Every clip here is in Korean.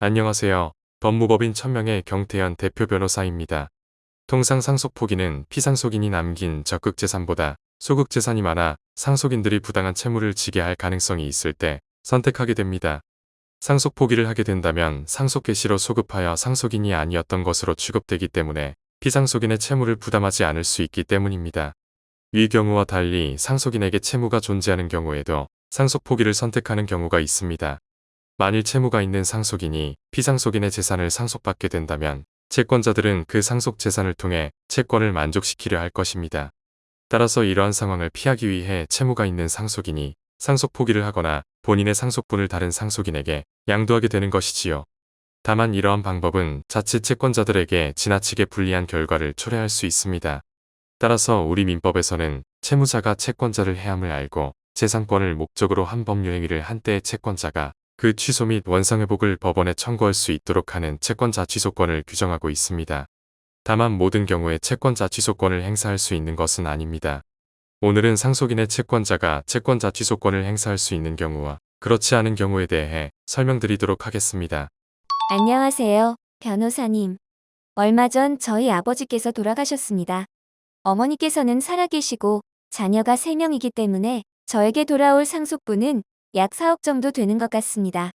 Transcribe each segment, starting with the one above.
안녕하세요. 법무법인 천명의 경태현 대표 변호사입니다. 통상 상속포기는 피상속인이 남긴 적극재산보다 소극재산이 많아 상속인들이 부당한 채무를 지게 할 가능성이 있을 때 선택하게 됩니다. 상속포기를 하게 된다면 상속 개시로 소급하여 상속인이 아니었던 것으로 취급되기 때문에 피상속인의 채무를 부담하지 않을 수 있기 때문입니다. 위 경우와 달리 상속인에게 채무가 존재하는 경우에도 상속포기를 선택하는 경우가 있습니다. 만일 채무가 있는 상속인이 피상속인의 재산을 상속받게 된다면 채권자들은 그 상속 재산을 통해 채권을 만족시키려 할 것입니다. 따라서 이러한 상황을 피하기 위해 채무가 있는 상속인이 상속 포기를 하거나 본인의 상속분을 다른 상속인에게 양도하게 되는 것이지요. 다만 이러한 방법은 자칫 채권자들에게 지나치게 불리한 결과를 초래할 수 있습니다. 따라서 우리 민법에서는 채무자가 채권자를 해함을 알고 재산권을 목적으로 한 법률행위를 한 때의 채권자가 그 취소 및 원상회복을 법원에 청구할 수 있도록 하는 채권자 취소권을 규정하고 있습니다. 다만 모든 경우에 채권자 취소권을 행사할 수 있는 것은 아닙니다. 오늘은 상속인의 채권자가 채권자 취소권을 행사할 수 있는 경우와 그렇지 않은 경우에 대해 설명드리도록 하겠습니다. 안녕하세요, 변호사님. 얼마 전 저희 아버지께서 돌아가셨습니다. 어머니께서는 살아계시고 자녀가 3명이기 때문에 저에게 돌아올 상속분은 약 4억 정도 되는 것 같습니다.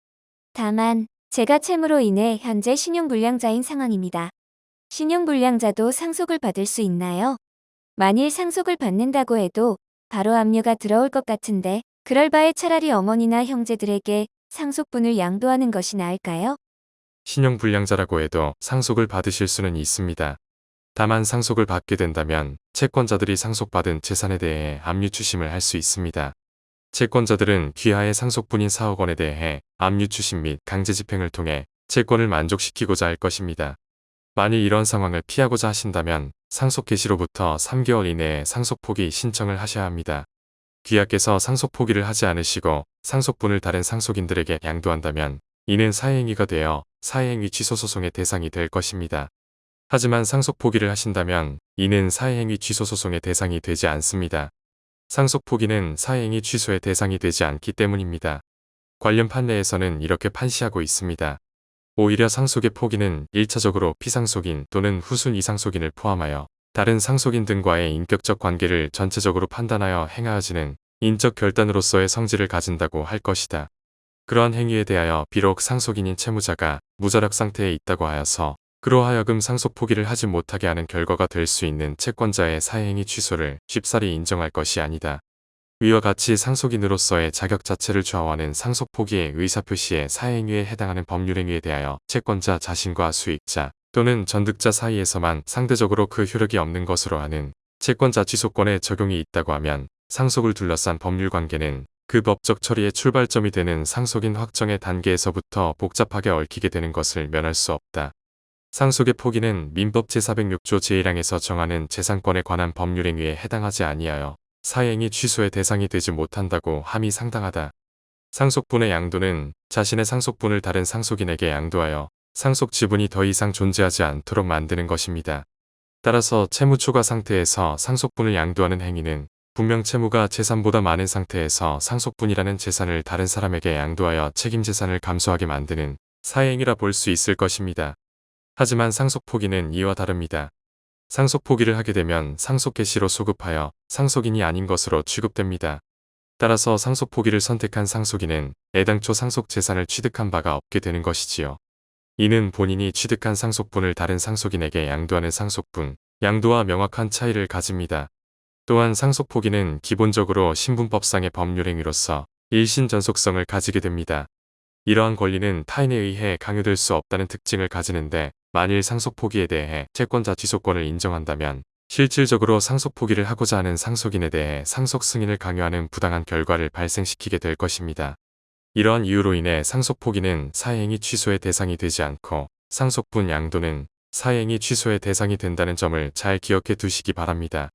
다만 제가 채무로 인해 현재 신용불량자인 상황입니다. 신용불량자도 상속을 받을 수 있나요? 만일 상속을 받는다고 해도 바로 압류가 들어올 것 같은데 그럴 바에 차라리 어머니나 형제들에게 상속분을 양도하는 것이 나을까요? 신용불량자라고 해도 상속을 받으실 수는 있습니다. 다만 상속을 받게 된다면 채권자들이 상속받은 재산에 대해 압류추심을 할 수 있습니다. 채권자들은 귀하의 상속분인 4억 원에 대해 압류추심 및 강제집행을 통해 채권을 만족시키고자 할 것입니다. 만일 이런 상황을 피하고자 하신다면 상속 개시로부터 3개월 이내에 상속포기 신청을 하셔야 합니다. 귀하께서 상속포기를 하지 않으시고 상속분을 다른 상속인들에게 양도한다면 이는 사회행위가 되어 사회행위 취소소송의 대상이 될 것입니다. 하지만 상속포기를 하신다면 이는 사회행위 취소소송의 대상이 되지 않습니다. 상속포기는 사회행위 취소의 대상이 되지 않기 때문입니다. 관련 판례에서는 이렇게 판시하고 있습니다. 오히려 상속의 포기는 1차적으로 피상속인 또는 후순위 상속인을 포함하여 다른 상속인 등과의 인격적 관계를 전체적으로 판단하여 행하여지는 인적 결단으로서의 성질을 가진다고 할 것이다. 그러한 행위에 대하여 비록 상속인인 채무자가 무자력 상태에 있다고 하여서 그로 하여금 상속 포기를 하지 못하게 하는 결과가 될 수 있는 채권자의 사회행위 취소를 쉽사리 인정할 것이 아니다. 위와 같이 상속인으로서의 자격 자체를 좌우하는 상속 포기의 의사표시의 사회행위에 해당하는 법률행위에 대하여 채권자 자신과 수익자 또는 전득자 사이에서만 상대적으로 그 효력이 없는 것으로 하는 채권자 취소권의 적용이 있다고 하면 상속을 둘러싼 법률관계는 그 법적 처리의 출발점이 되는 상속인 확정의 단계에서부터 복잡하게 얽히게 되는 것을 면할 수 없다. 상속의 포기는 민법 제406조 제1항에서 정하는 재산권에 관한 법률행위에 해당하지 아니하여 사회행위 취소의 대상이 되지 못한다고 함이 상당하다. 상속분의 양도는 자신의 상속분을 다른 상속인에게 양도하여 상속 지분이 더 이상 존재하지 않도록 만드는 것입니다. 따라서 채무 초과 상태에서 상속분을 양도하는 행위는 분명 채무가 재산보다 많은 상태에서 상속분이라는 재산을 다른 사람에게 양도하여 책임 재산을 감소하게 만드는 사회행위라 볼 수 있을 것입니다. 하지만 상속포기는 이와 다릅니다. 상속포기를 하게 되면 상속 개시로 소급하여 상속인이 아닌 것으로 취급됩니다. 따라서 상속포기를 선택한 상속인은 애당초 상속 재산을 취득한 바가 없게 되는 것이지요. 이는 본인이 취득한 상속분을 다른 상속인에게 양도하는 상속분, 양도와 명확한 차이를 가집니다. 또한 상속포기는 기본적으로 신분법상의 법률행위로서 일신 전속성을 가지게 됩니다. 이러한 권리는 타인에 의해 강요될 수 없다는 특징을 가지는데 만일 상속포기에 대해 채권자 취소권을 인정한다면 실질적으로 상속포기를 하고자 하는 상속인에 대해 상속 승인을 강요하는 부당한 결과를 발생시키게 될 것입니다. 이러한 이유로 인해 상속포기는 사회행위 취소의 대상이 되지 않고 상속분 양도는 사회행위 취소의 대상이 된다는 점을 잘 기억해 두시기 바랍니다.